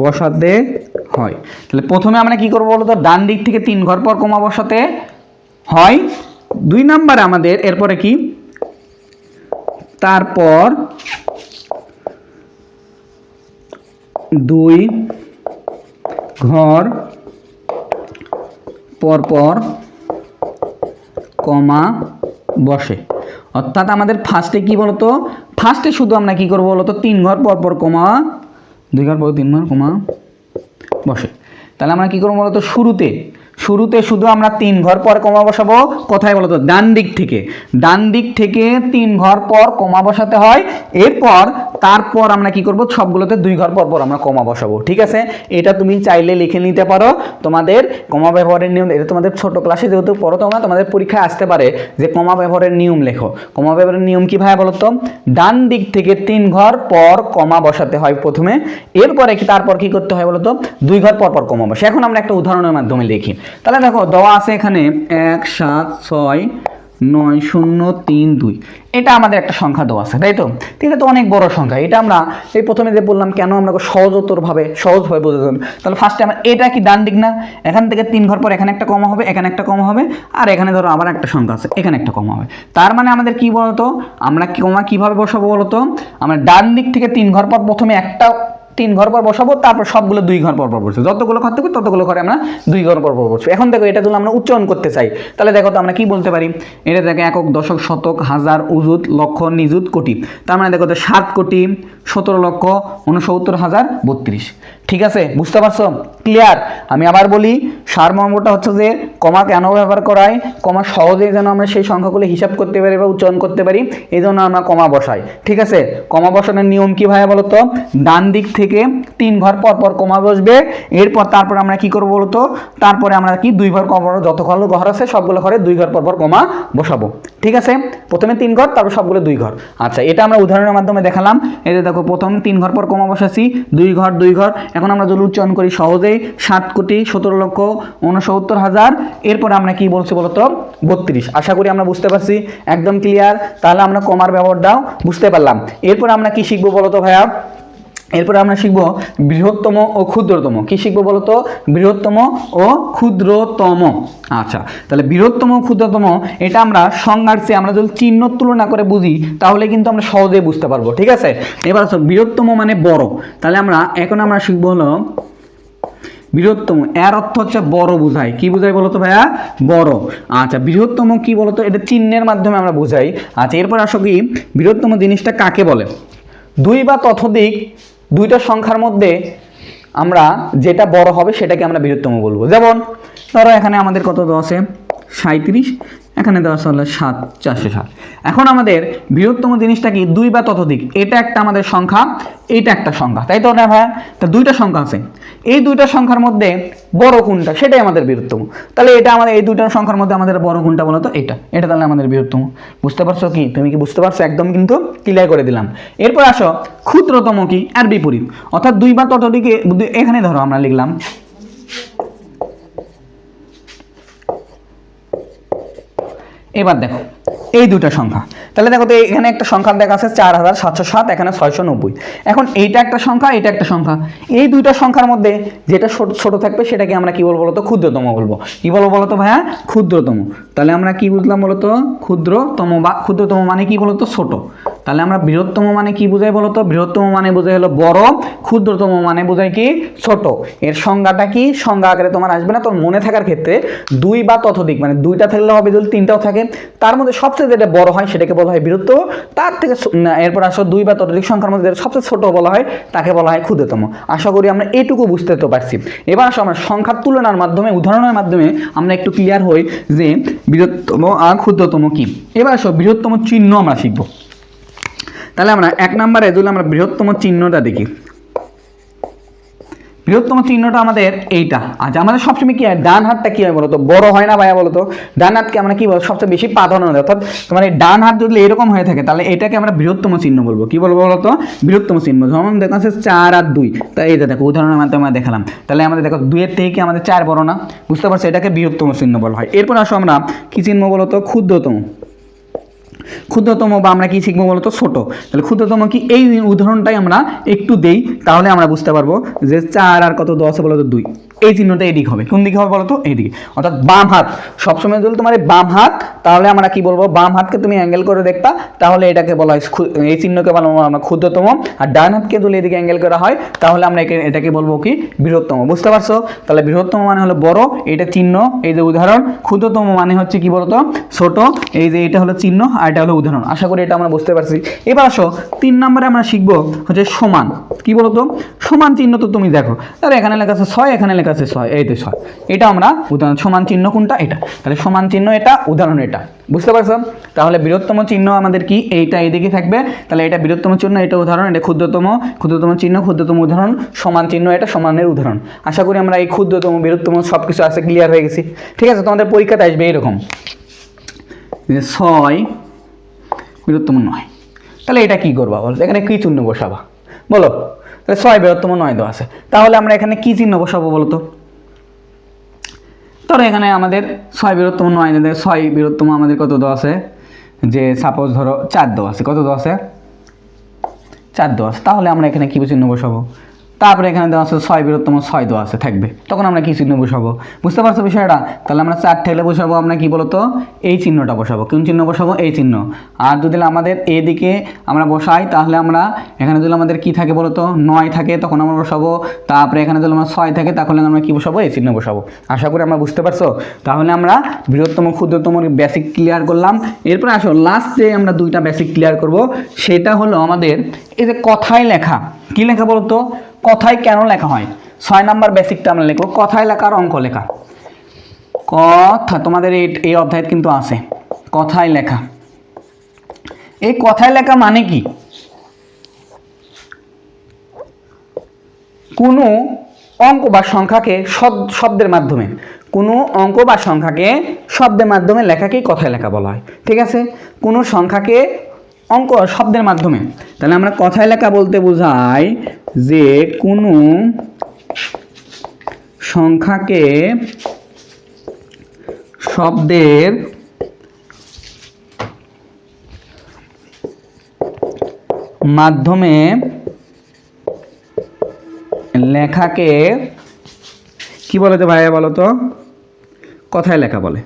বসাতে হয়। তাহলে প্রথমে আমরা কি করব বলতো, ডান দিক থেকে 3 ঘর পর কমা বসাতে হয়। 2 নম্বরে আমাদের এরপরে কি, তারপর 2 ঘর পর পর কমা বসে। অর্থাৎ আমাদের ফার্স্টে কি বলতো, ফার্স্টে শুধু আমরা কি করবো বলতো, 3 ঘর পর পর কমা, 2 ঘর পর 3 ঘর কমা বসে। তাহলে আমরা কি করবো বলতো, শুরুতে শুধু আমরা 3 ঘর পর কমা বসাবো, কোথায় বলতো, ডান দিক থেকে, ডান দিক থেকে 3 ঘর পর কমা বসাতে হয়। এরপর তারপর আমরা কি করব, সবগুলোতে 2 ঘর পর পর আমরা কমা বসাবো। ঠিক আছে, এটা তুমি চাইলে লিখে নিতে পারো। তোমাদের কমা ব্যবহারের নিয়ম, এটা তোমাদের ছোট ক্লাসে যেহেতু পড়ো তোমরা, তোমাদের পরীক্ষায় আসতে পারে যে কমা ব্যবহারের নিয়ম লেখো। কমা ব্যবহারের নিয়ম কি ভাই বলতো, ডান দিক থেকে 3 ঘর পর কমা বসাতে হয় প্রথমে, এরপরে তারপর কি করতে হয় বলতো, 2 ঘর পর পর কমা বসে। এখন আমরা একটা উদাহরণের মাধ্যমে লিখি। তাহলে দেখো দেওয়া আছে এখানে 1 7 6 9 0 3 2, এটা আমাদের একটা সংখ্যা দেওয়া আছে, তাই তো? এটা তো অনেক বড় সংখ্যা। এটা আমরা এই প্রথমে যে বললাম কেন আমরা সহজভাবে বোঝাতে হবে। তাহলে ফার্স্টে আমরা, এটা কি ডান দিক না, এখান থেকে 3 ঘর পর এখানে একটা কমা হবে, এখানে একটা কমা হবে, আর এখানে ধরো আবার একটা সংখ্যা আছে, এখানে একটা কমা হবে। তার মানে আমাদের কি বলতো, আমরা কমা কিভাবে বসাবো বলতো, আমরা ডান দিক থেকে 3 ঘর পর প্রথমে একটা 3 ঘর পর বসাবো, তারপর সবগুলো 2 ঘর পর পর বসবো। যতগুলো ঘর থাকবে ততগুলো ঘরে আমরা 2 ঘর পর পর বসবো। এখন দেখো এটা যদি আমরা উচ্চারণ করতে চাই, তাহলে দেখো তো আমরা কি বলতে পারি, এটা দেখো একক, দশক, শতক, হাজার, অযুত, লক্ষ, নিযুত, কোটি। তার মানে দেখো তো 7 কোটি 17 লক্ষ 69,032। ঠিক আছে, বুঝতে পারছো? ক্লিয়ার? আমি আবার বলি, সারমর্মটা হচ্ছে যে কমা কেন ব্যবহার করায়, কমা সহজেই যেন আমরা সেই সংখ্যাগুলো হিসাব করতে পারি বা উচ্চারণ করতে পারি, এই জন্য আমরা কমা বসাই। ঠিক আছে, কমা বসানোর নিয়ম কি ভাই বলতো, ডান দিক থেকে 3 ঘর পর পর কমা বসবে, এরপর তারপর আমরা কি করবো বলতো, তারপরে আমরা কি 2 ঘর কমা, যতগুলো ঘর আছে সবগুলো ঘরে 2 ঘর পর পর কমা বসাবো। ঠিক আছে, প্রথমে 3 ঘর, তারপর সবগুলো 2 ঘর। আচ্ছা, এটা আমরা উদাহরণের মাধ্যমে দেখালাম। এই যে দেখো প্রথম 3 ঘর পর কমা বসাচ্ছি, 2 ঘর 2 ঘর। এখন আমরা যদি উচ্চারণ করি সহজেই, 7 কোটি 17 লক্ষ 69,000, এরপরে আমরা কি বলছি বলতো, 32। আশা করি আমরা বুঝতে পারছি, একদম ক্লিয়ার। তাহলে আমরা কমার ব্যবহারটাও বুঝতে পারলাম। এরপর আমরা কি শিখবো বলতো ভাইয়া, এরপরে আমরা শিখব বৃহত্তম ও ক্ষুদ্রতম। কি শিখবো বলতো, বৃহত্তম ও ক্ষুদ্রতম। আচ্ছা, তাহলে বৃহত্তম ও ক্ষুদ্রতম, এটা আমরা সংজ্ঞার চেয়ে আমরা যদি চিহ্ন তুলনা করে বুঝি, তাহলে কিন্তু আমরা সহজেই বুঝতে পারবো। ঠিক আছে, এবার বৃহত্তম মানে বড়। তাহলে এখন আমরা শিখবো হলো বৃহত্তম, এর অর্থ হচ্ছে বড় বোঝায়। কি বোঝায় বলতো ভাইয়া, বড়। আচ্ছা, বৃহত্তম কি বলতো, এটা চিহ্নের মাধ্যমে আমরা বোঝাই। আচ্ছা, এরপর আসো কি, বৃহত্তম জিনিসটা কাকে বলে, 2 বা ততোধিক 2টা সংখ্যার মধ্যে আমরা যেটা বড় হবে সেটাকে আমরা বৃহত্তম বলবো। যেমন ধরো এখানে আমাদের কত দেওয়া আছে, 37, এখানে দেওয়া আছে হলো 7 407। এখন আমাদের বৃহত্তম জিনিসটা কি, 2 বা ততোধিক। এটা একটা আমাদের সংখ্যা, এটা একটা সংখ্যা, তাই তো না ভাই? তা 2টা সংখ্যা আছে, এই 2টা সংখ্যার মধ্যে বড় কোনটা সেটাই আমাদের বৃহত্তম। তাহলে এটা আমাদের এই 2টা সংখ্যার মধ্যে আমাদের বড় কোনটা বলো তো, এটা তাহলে আমাদের বৃহত্তম। বুঝতে পারছো কি, তুমি কি বুঝতে পারছো? একদম কিন্তু ক্লিয়ার করে দিলাম। এরপর আসো ক্ষুদ্রতম, কি আর বিপরীত, অর্থাৎ 2 বা ততোধিক। এখানে ধরো আমরা লিখলাম, এবার দেখো এই 2টা সংখ্যা, তাহলে দেখো তো এখানে একটা সংখ্যা দেখা আছে 4707, এখানে 690। এখন এইটা একটা সংখ্যা, এটা একটা সংখ্যা, এই দুইটা সংখ্যার মধ্যে যেটা ছোট থাকবে সেটাকে আমরা কি বলবো বলতো? ক্ষুদ্রতম বলবো। কি বলবো বলতো ভাইয়া? ক্ষুদ্রতম। তাহলে আমরা কি বুঝলাম বলতো? ক্ষুদ্রতম বা ক্ষুদ্রতম মানে কি বলতো? ছোট। তাহলে আমরা বৃহত্তম মানে কি বোঝাই বলতো? বৃহত্তম মানে বোঝাই হলো বড়, ক্ষুদ্রতম মানে বোঝায় কি? ছোট। এর সংজ্ঞাটা কি? সংজ্ঞা আকারে তোমার আসবে না, তোর মনে থাকার ক্ষেত্রে দুই বা ততোধিক, মানে দুইটা থাকলে হবে, যদি তিনটাও থাকে তার মধ্যে সবচেয়ে যেটা বড় হয় সেটাকে বলা হয় বৃহত্তম। তার থেকে এরপর আসো দুই বা ততোধিক সংখ্যার মধ্যে যেটা সবচেয়ে ছোট বলা হয় তাকে বলা হয় ক্ষুদ্রতম। আশা করি আমরা এটুকু বুঝতে তো পারছি। এবার আসো আমরা সংখ্যার তুলনার মাধ্যমে, উদাহরণের মাধ্যমে আমরা একটু ক্লিয়ার হই যে বৃহত্তম আর ক্ষুদ্রতম কি। এবার আসো বৃহত্তম চিহ্ন আমরা শিখব। তাহলে আমরা 1 নম্বরে যদি আমরা বৃহত্তম চিহ্নটা দেখি, বৃহত্তম চিহ্নটা আমাদের এইটা। আচ্ছা, আমাদের সবসময় কি হয়? ডান হাতটা কি হয় বলতো? বড় হয় না ভাইয়া বলতো? ডান হাতকে আমরা কি বলবো? সবচেয়ে বেশি প্রাধান্য দেয়। অর্থাৎ তোমার এই ডান হাত যদি এরকম হয়ে থাকে তাহলে এটাকে আমরা বৃহত্তম চিহ্ন বলবো। কি বলবো বলতো? বৃহত্তম চিহ্ন। যেমন দেখো 4 আর 2, তাই এই যে দেখো উদাহরণের মাধ্যমে আমরা দেখালাম। তাহলে আমাদের দেখো 2 এর থেকে কি আমাদের 4 বড় না? বুঝতে পারছো? এটাকে বৃহত্তম চিহ্ন বলা হয়। এরপর আসো আমরা কি চিহ্ন বলতো? ক্ষুদ্রতম। ক্ষুদ্রতম বা আমরা কি শিখবো বলতো? ছোট। তাহলে ক্ষুদ্রতম কি? এই উদাহরণটাই আমরা একটু দেই, তাহলে আমরা বুঝতে পারবো যে 4 আর কত 10 বলতো 2। এই চিহ্নটা এদিকে হবে। কোন দিকে হবে বলতো? এইদিকে। অর্থাৎ বাম হাত সবসময় যদি তোমার বাম হাত, তাহলে আমরা কি বলবো? বাম হাতকে তুমি অ্যাঙ্গেল করে দেখবা, তাহলে এটাকে বলা হয়, এই চিহ্নকে বলা হয় আমরা ক্ষুদ্রতম। আর ডান হাতকে যদি এদিকে অ্যাঙ্গেল করা হয় তাহলে আমরা এটাকে বলবো কি? বৃহত্তম। বুঝতে পারছো? তাহলে বৃহত্তম মানে হলো বড়, এটা চিহ্ন, এই যে উদাহরণ। ক্ষুদ্রতম মানে হচ্ছে কি বলতো? ছোট। এই যে এটা হলো চিহ্ন আর এটা হলো উদাহরণ। আশা করি এটা আমরা বুঝতে পারছি। এবার আসো 3 নম্বরে আমরা শিখবো হচ্ছে সমান। কি বলতো? সমান চিহ্ন তো তুমি দেখো, তাহলে এখানে লেখা আছে 6, এখানে লেখা আছে 6, এই তো 6। এটা আমরা উদাহরণ। সমান চিহ্ন কোনটা? এটা। তাহলে সমান চিহ্ন এটা, উদাহরণ এটা। বুঝতে পারছো? তাহলে বৃহত্তম চিহ্ন আমাদের কি? এইটা এইদিকে থাকবে। তাহলে এটা বৃহত্তম চিহ্ন, এটা উদাহরণ, এটা ক্ষুদ্রতম। ক্ষুদ্রতম চিহ্ন, ক্ষুদ্রতম উদাহরণ। সমান চিহ্ন এটা, সমানের উদাহরণ। আশা করি আমরা এই ক্ষুদ্রতম বৃহত্তম সব কিছু আছে ক্লিয়ার হয়ে গেছি। ঠিক আছে? তোমাদের পরীক্ষাতে আসবে এরকম 6 বৃহত্তম 9। তাহলে এটা কি করবা বলো? এখানে কি চিহ্ন বসাবা বলো? তাহলে 6 বৃহত্তম 9 দেওয়া আছে, তাহলে আমরা এখানে কি চিহ্ন বসাবো বলো তো? ধরো এখানে আমাদের 6 বৃহত্তম 9 দেয়, 6 বৃহত্তম আমাদের কত দেওয়া আছে? যে সাপোজ ধরো 4 দেওয়া আছে। কত দেওয়া আছে? 4 দেওয়া আছে। তাহলে আমরা এখানে কি চিহ্ন বসাবো? তারপরে এখানে দেওয়া আছে 6 বৃহত্তম 6 দেওয়া আছে থাকবে, তখন আমরা কি চিহ্ন বসাবো? বুঝতে পারছো বিষয়টা? তাহলে আমরা 4 ঠেলে বসাবো আমরা কি বলতো? এই চিহ্নটা বসাবো। কোন চিহ্ন বসাবো? এই চিহ্ন। আর যদি আমাদের এদিকে আমরা বসাই, তাহলে আমরা এখানে যদি আমাদের কি থাকে বলতো? 9 থাকে, তখন আমরা বসাবো। তারপরে এখানে যদি আমরা 6 থাকে, তাহলে আমরা কি বসাবো? এই চিহ্ন বসাবো। আশা করি আমরা বুঝতে পারছো? তাহলে আমরা বৃহত্তম ক্ষুদ্রতম বেসিক ক্লিয়ার করলাম। এরপরে আসো লাস্ট যে আমরা দুইটা বেসিক ক্লিয়ার করব, সেটা হলো আমাদের এই যে কথায় লেখা। কি লেখা বলতো? কথায় কেন লেখা হয়? 6 নাম্বার বেসিকটা আমরা লিখবো, কথায় লেখা আর অঙ্ক লেখা। কথা তোমাদের এই অধ্যায়ে কিন্তু আছে কথায় লেখা। এই কথায় লেখা মানে কি? কোনো অঙ্ক বা সংখ্যাকে শব্দের মাধ্যমে, কোনো অঙ্ক বা সংখ্যাকে শব্দের মাধ্যমে লেখাকেই কথায় লেখা বলা হয়। ঠিক আছে? কোনো সংখ্যাকে অঙ্ক শব্দের মাধ্যমে, তাহলে আমরা কথায় লেখা বলতে বোঝাই যে কোনো সংখ্যাকে শব্দের মাধ্যমে লেখাকে কি বলে তো ভাইয়া বলো তো? কথায় লেখা বলে।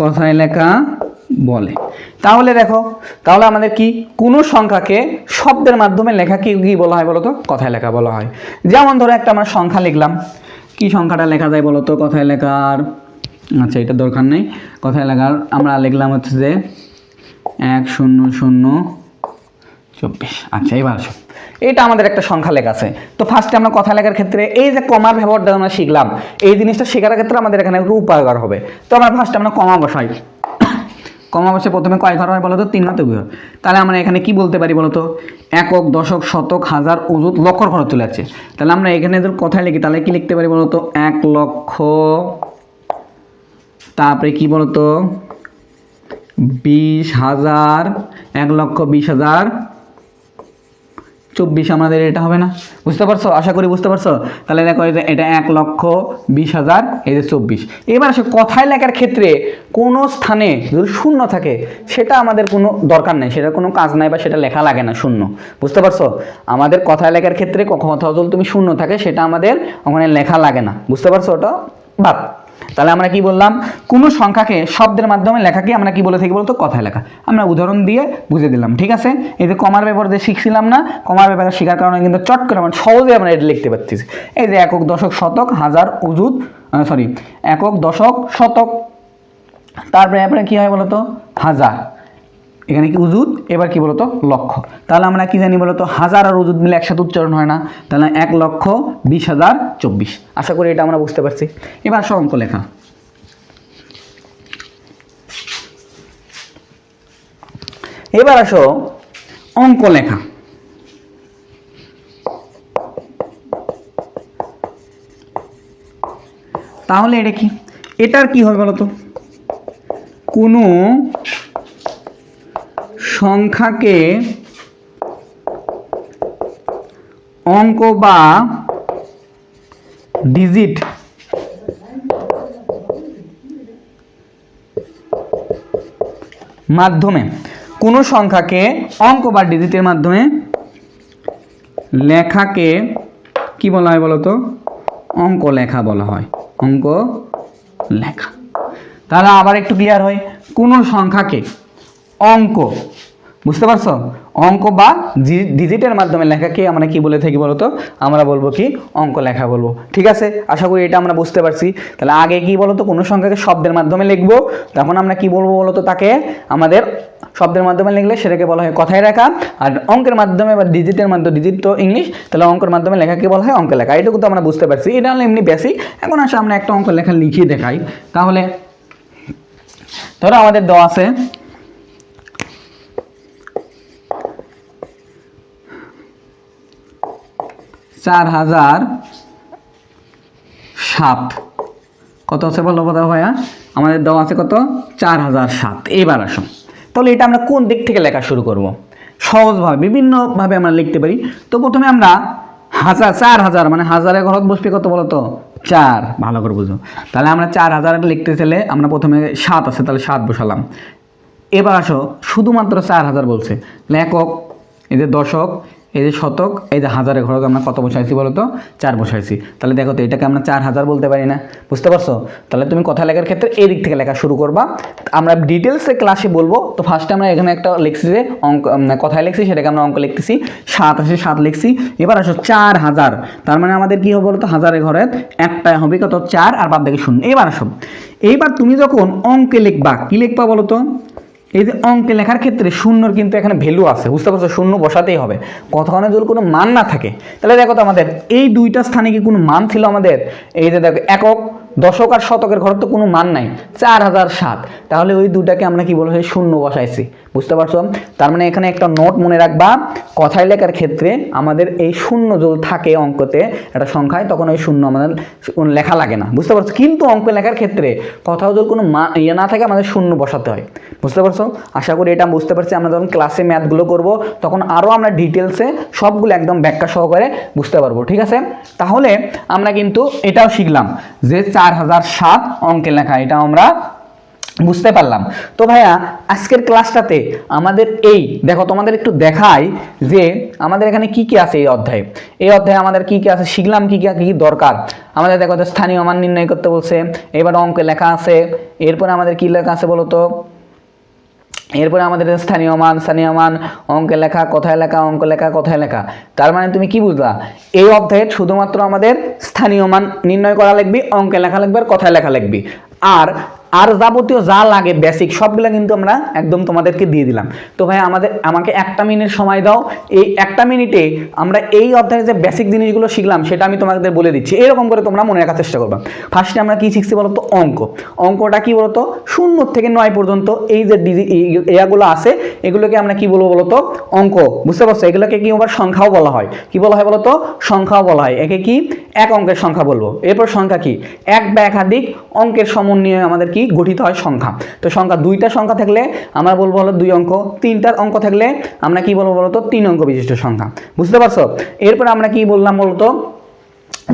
কথায় লেখা বলে। তাহলে দেখো, তাহলে আমাদের কি কোনো সংখ্যাকে শব্দের মাধ্যমে লেখাকে কি বলা হয় বলতো? কথায় লেখা বলা হয়। যেমন ধরো একটা আমরা সংখ্যা লিখলাম, কি সংখ্যাটা লেখা যায় বলতো কথায় লেখার? আচ্ছা, এটা দরকার নেই। কথায় লেখার আমরা লিখলাম হচ্ছে যে 10024। আচ্ছা, এবার আসো, এটা আমাদের একটা সংখ্যা লেখা আছে। তো ফার্স্টে আমরা কথা লেখার ক্ষেত্রে এই যে কমার ব্যবহারটা আমরা শিখলাম, এই জিনিসটা শেখার ক্ষেত্রে আমাদের এখানে একটু উপকার হবে। তো আমরা ফার্স্টে আমরা কমা বসাই। কমা বসে প্রথমে কয় ঘর হয় বলতো? 3 না 2 ঘর। তাহলে আমরা এখানে কি বলতে পারি বলতো? একক, দশক, শতক, হাজার, অযুত, লক্ষর ঘর চলে যাচ্ছে। তাহলে আমরা এখানে যদি কথায় লিখি তাহলে কি লিখতে পারি বলতো? 1 লক্ষ, তারপরে কি বলতো? 20,000, 1,20,000, 24 আমাদের এটা হবে না? বুঝতে পারছো? আশা করি বুঝতে পারছো। তাহলে দেখো এটা 1,20,000, এই যে 24। এবার আসে কথায় লেখার ক্ষেত্রে কোনো স্থানে যদি শূন্য থাকে সেটা আমাদের কোনো দরকার নেই, সেটা কোনো কাজ নাই বা সেটা লেখা লাগে না শূন্য। বুঝতে পারছো? আমাদের কথায় লেখার ক্ষেত্রে কোথাও যদি তুমি শূন্য থাকে সেটা আমাদের ওখানে লেখা লাগে না। বুঝতে পারছো? ওটা বাদ। তাহলে আমরা কি বললাম, কোনো সংখ্যাকে শব্দের মাধ্যমে লেখাকে আমরা কি বলে থাকি বলতো? কথায় লেখা। আমরা উদাহরণ দিয়ে বুঝিয়ে দিলাম, ঠিক আছে? এই যে কমার ব্যাপার যে শিখছিলাম না, কমার ব্যাপারে শেখার কারণে কিন্তু চট করে আমরা সহজে আমরা এটা লিখতে পারতেছি। এই যে একক, দশক, শতক, হাজার, অযুত, সরি, একক, দশক, শতক, তারপরে এরপরে কি হয় বলতো? হাজার, এখানে কি অযুত, এবার কি বলতো? লক্ষ। তাহলে আমরা কি জানি বলতো? হাজার আর অযুত মিলে একসাথে উচ্চারণ হয় না, তাহলে 1,20,024। আশা করি এটা আমরা বুঝতে পারছি। এবার আসো অঙ্ক লেখা। এবার আসো অঙ্ক লেখা। তাহলে এটা কি, এটার কি হবে বলতো? কোনো সংখ্যাকে অঙ্ক বা ডিজিট মাধ্যমে, কোনো সংখ্যাকে অঙ্ক বা ডিজিটের মাধ্যমে লেখাকে কি বলা হয় বলতো? অঙ্ক লেখা বলা হয়, অঙ্ক লেখা। তাহলে আবার একটু ক্লিয়ার হয়, কোনো সংখ্যাকে অঙ্ক, বুঝতে পারছো? অঙ্ক বা ডিজিটের মাধ্যমে লেখাকে আমরা কি বলে থাকি বলতো? আমরা বলবো কি? অঙ্ক লেখা বলবো। ঠিক আছে, আশা করি এটা আমরা বুঝতে পারছি। তাহলে আগে কি বলতো? কোনো সংখ্যাকে শব্দের মাধ্যমে লিখবো, তখন আমরা কি বলবো বলতো? তাকে আমাদের শব্দের মাধ্যমে লিখলে সেটাকে বলা হয় কথায় লেখা। আর অঙ্কের মাধ্যমে বা ডিজিটের মাধ্যমে, ডিজিট তো ইংলিশ, তাহলে অঙ্কের মাধ্যমে লেখাকে বলা হয় অঙ্ক লেখা। এটুকু তো আমরা বুঝতে পারছি। এটা হলো এমনি বেসিক। এখন আসলে আমরা একটা অঙ্ক লেখা লিখিয়ে দেখাই। তাহলে ধরো আমাদের দেওয়া আছে 4007। কত আছে বলো ভাইয়া? আমাদের দেওয়া আছে কত? 4007। এবার আসো, তাহলে এটা আমরা কোন দিক থেকে লেখা শুরু করব? সহজভাবে বিভিন্নভাবে আমরা লিখতে পারি। তো প্রথমে আমরা 4000 মানে হাজারের ঘরত বসবে কত বলো তো? 4। ভালো করে বুঝো। তাহলে আমরা 4000 লিখতে চাইলে আমরা প্রথমে 7 আছে, তাহলে 7 বসালাম। এবার আসো শুধুমাত্র 4000 বলছে, একক, এই যে দশক, এই যে শতক, এই যে হাজারের ঘরত আমরা কত বসাইছি বলো তো? 4 বসাইছি। তাহলে দেখো তো এটাকে আমরা 4000 বলতে পারি না? বুঝতে পারছো? তাহলে তুমি কথা লেখার ক্ষেত্রে এই দিক থেকে লেখা শুরু করবা। আমরা ডিটেলসে ক্লাসে বলবো। তো ফার্স্টে আমরা এখানে একটা লিখছি যে অঙ্ক, কথায় লিখছি, সেটাকে আমরা অঙ্ক লিখতেছি। 7 আছে, 7 লিখছি। এবার আসো 4000, তার মানে আমাদের কি হবে বলো তো? হাজারের ঘরে একটা হবে কত? 4, আর বাদ বাকি 0। এবার আসো, এইবার তুমি যখন অঙ্কে লিখবা, কি লিখবা বলো তো? এই যে অঙ্কে লেখার ক্ষেত্রে শূন্যর কিন্তু এখানে ভ্যালু আছে, বুঝতে পারছো? শূন্য বসাতেই হবে। কতক্ষণে যদি কোনো মান না থাকে, তাহলে দেখো তো আমাদের এই দুইটা স্থানে কি কোনো মান ছিল আমাদের? এই যে দেখো একক, দশক আর শতকের ঘরে তো কোনো মান নাই, 4007। তাহলে ওই দুটাকে আমরা কি বলবো? শূন্য বসাইছি। বুঝতে পারছো? তার মানে এখানে একটা নোট মনে রাখবা, কথায় লেখার ক্ষেত্রে আমাদের এই শূন্য যদি থাকে অঙ্কতে একটা সংখ্যায়, তখন ওই শূন্য আমাদের লেখা লাগে না। বুঝতে পারছো? কিন্তু অঙ্ক লেখার ক্ষেত্রে কোথাও যদি কোনো না থাকে, আমাদের শূন্য বসাতে হয়। বুঝতে পারছো? আশা করি এটা বুঝতে পারছি। আমরা যখন ক্লাসে ম্যাথগুলো করব, তখন আরও আমরা ডিটেলসে সবগুলো একদম ব্যাখ্যা সহকারে বুঝতে পারবো। ঠিক আছে, তাহলে আমরা কিন্তু এটাও শিখলাম যে 4007 অঙ্কে লেখা, এটা আমরা বুঝতে পারলাম। তো ভাইয়া আজকের ক্লাসটাতে আমাদের এই দেখো, তোমাদের একটু দেখাই যে আমাদের এখানে কি কি আছে। এই অধ্যায়ে আমাদের কি কি আছে, শিখলাম কি কি দরকার আমাদের। দেখো স্থানীয় মান নির্ণয় করতে বলছে, এবার অঙ্কে লেখা আছে। এরপরে আমাদের কি লেখা আছে বলো তো? এরপরে আমাদের স্থানীয় মান, অঙ্কে লেখা, কথায় লেখা, অঙ্ক লেখা, কথায় লেখা। তার মানে তুমি কি বুঝলা? এই অধ্যায়ে শুধুমাত্র আমাদের স্থানীয় মান নির্ণয় করা লাগবে, অঙ্কে লেখা লাগবে, আর কথায় লেখা লাগবে। আর যাবতীয় যা লাগে বেসিক সবগুলো কিন্তু আমরা একদম তোমাদেরকে দিয়ে দিলাম। তো ভাই আমাকে 1 মিনিট সময় দাও। এই 1 মিনিটে আমরা এই অধ্যায়ে যে বেসিক জিনিসগুলো শিখলাম সেটা আমি তোমাদের বলে দিচ্ছি। এরকম করে তোমরা মনে রাখার চেষ্টা করবা। ফার্স্টে আমরা কি শিখছি বলতো? অঙ্কটা কি বলতো? 0 থেকে 9 পর্যন্ত এই যে এগুলো আছে, এগুলোকে আমরা কি বলবো বলতো? অঙ্ক। বুঝতে পারছো? এগুলোকে কি আবার সংখ্যাও বলা হয়। কি বলা হয় বলতো? সংখ্যাও বলা হয়। একে কি? এক অঙ্কের সংখ্যা বলবো। এরপর সংখ্যা কি? এক বা একাধিক অঙ্কের সমন্বয়ে আমাদের কি গঠিত হয় সংখ্যা। তো সংখ্যা 2টা সংখ্যা থাকলে আমরা বলবো হলো 2 অঙ্ক, 3টা অঙ্ক থাকলে আমরা কি বলবো বলতো 3 অঙ্ক বিশিষ্ট সংখ্যা। বুঝতে পারছো? এরপর আমরা কি বললাম বলতো,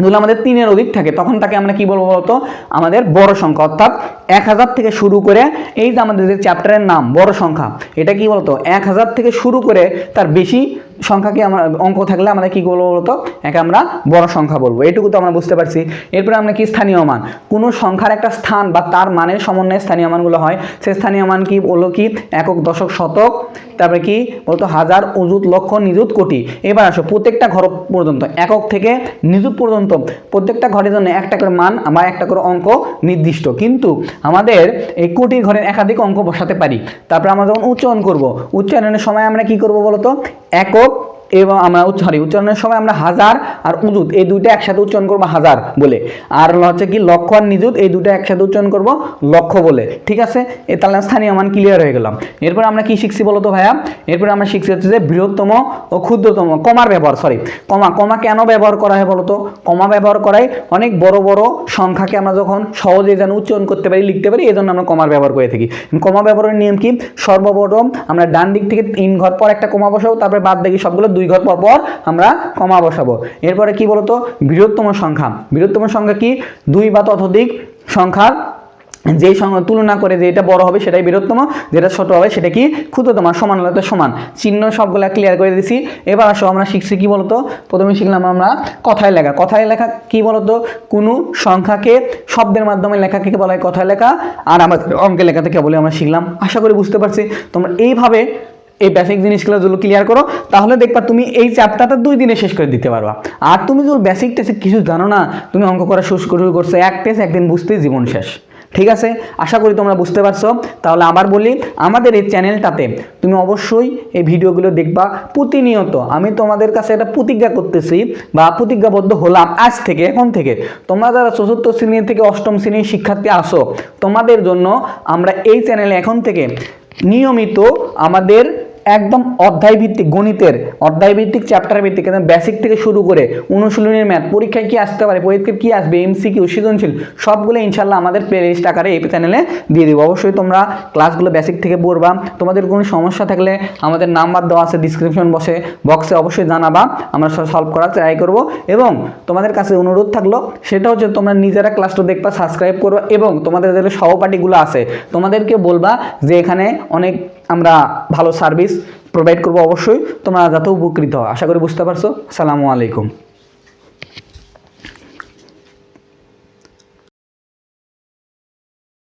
যদি আমাদের 3-এর অধিক থাকে তখন তাকে আমরা কি বলবো বলতো আমাদের বড় সংখ্যা, অর্থাৎ 1000 থেকে শুরু করে এই যে আমাদের যে চ্যাপ্টারের নাম বড় সংখ্যা, এটা কি বলতো 1000 থেকে শুরু করে তার বেশি সংখ্যাকে আমরা অঙ্ক থাকলে আমরা কি বলবো বলতো একে আমরা বড় সংখ্যা বলবো। এটুকু তো আমরা বুঝতে পারছি। এরপরে আমরা কি স্থানীয় মান, কোনো সংখ্যার একটা স্থান বা তার মানের সমন্বয়ে স্থানীয় মানগুলো হয়। সেই স্থানীয় মান কি বললো কি একক, দশক, শতক, তারপরে কি বলতো হাজার, অযুত, লক্ষ, নিযুত, কোটি। এবার আসো প্রত্যেকটা ঘর পর্যন্ত একক থেকে নিযুত পর্যন্ত প্রত্যেকটা ঘরের জন্য একটা করে মান বা একটা করে অঙ্ক নির্দিষ্ট, কিন্তু আমাদের এই কোটির ঘরের একাধিক অঙ্ক বসাতে পারি। তারপরে আমরা যখন উচ্চারণ করব, উচ্চারণের সময় আমরা কি করব বলতো একক এবং আমরা উচ্চারণের সময় আমরা হাজার আর উজুত এই দুইটা একসাথে উচ্চারণ করবো হাজার বলে, আর হচ্ছে কি লক্ষ আর নিযুত এই দুইটা একসাথে উচ্চারণ করব লক্ষ বলে। ঠিক আছে, এ তাহলে স্থানীয় মান ক্লিয়ার হয়ে গেলাম। এরপর আমরা কি শিখছি বলতো ভাইয়া, এরপর আমরা শিখছি হচ্ছে যে বৃহত্তম ও ক্ষুদ্রতম কমার ব্যবহার, কমা কেন ব্যবহার করা হয় বলতো, কমা ব্যবহার করায় অনেক বড় বড় সংখ্যাকে আমরা যখন সহজে যেন উচ্চারণ করতে পারি, লিখতে পারি, এই জন্য আমরা কমার ব্যবহার করে থাকি। কমা ব্যবহারের নিয়ম কি, সর্বপ্রথম আমরা ডান দিক থেকে 3 ঘর পর একটা কমা বসাবো, তারপরে বাদ দেখি সবগুলো 2 ঘর পর পর আমরা কমা বসাবো। এরপরে কি বলতো বৃহত্তম সংখ্যা, বৃহত্তম সংখ্যা কি 2 বা ততোধিক সংখ্যার যেই সংখ্যা তুলনা করে যেটা বড় হবে সেটাই বৃহত্তম, যেটা ছোট হবে সেটা কি ক্ষুদ্রতম। সমান হলে তো সমান, চিহ্ন সবগুলা ক্লিয়ার করে দিছি। এবার আসো আমরা শিখছি কি বলতো, প্রথমে শিখলাম আমরা কথায় লেখা। কথায় লেখা কি বলতো, কোনো সংখ্যাকে শব্দের মাধ্যমে লেখাকে বলা হয় কথায় লেখা, আর আমাদের অঙ্কে লেখাতে কেবলই আমরা শিখলাম। আশা করি বুঝতে পারছি। তোমরা এইভাবে এই বেসিক জিনিসগুলো যদি ক্লিয়ার করো তাহলে দেখবা তুমি এই চ্যাপ্টারটা 2 দিনে শেষ করে দিতে পারবা। আর তুমি যদি বেসিক টেসিক কিছু জানো না, তুমি অঙ্ক করা শুরু করছো, এক টেস্ট একদিন বুঝতেই জীবন শেষ। ঠিক আছে, আশা করি তোমরা বুঝতে পারছো। তাহলে আবার বলি, আমাদের এই চ্যানেলটাতে তুমি অবশ্যই এই ভিডিওগুলো দেখবা প্রতিনিয়ত। আমি তোমাদের কাছে একটা প্রতিজ্ঞা করতেছি বা প্রতিজ্ঞাবদ্ধ হলাম আজ থেকে, এখন থেকে তোমরা যারা 4র্থ শ্রেণী থেকে 8ম শ্রেণীর শিক্ষার্থী আসো, তোমাদের জন্য আমরা এই চ্যানেলে এখন থেকে নিয়মিত আমাদের একদম অধ্যায় ভিত্তিক গণিতের অধ্যায় ভিত্তিক চ্যাপ্টার ভিত্তিক বেসিক থেকে শুরু করে অনুশীলনের ম্যাথ, পরীক্ষায় কি আসতে পারে, পরীক্ষায় কি আসবে, এমসিকিউ, সৃজনশীল, সবগুলো ইনশাল্লাহ আমাদের প্লেলিস্ট আকারে এই চ্যানেলে দিয়ে দেবো। অবশ্যই তোমরা ক্লাসগুলো বেসিক থেকে পড়বা। তোমাদের কোনো সমস্যা থাকলে আমাদের নাম্বার দেওয়া আছে ডিসক্রিপশন বক্সে, অবশ্যই জানাবা, আমরা সলভ করার ট্রাই করব। এবং তোমাদের কাছে অনুরোধ থাকলো সেটা হচ্ছে তোমরা নিজেরা ক্লাসটা দেখবা, সাবস্ক্রাইব করবা, এবং তোমাদের যে সহপাঠীগুলো আছে তোমাদেরকে বলবা যে এখানে অনেক আমরা ভালো সার্ভিস প্রোভাইড করবো। অবশ্যই তোমরা যাতে উপকৃত হও। আশা করি বুঝতে পারছো। আসসালামু আলাইকুম।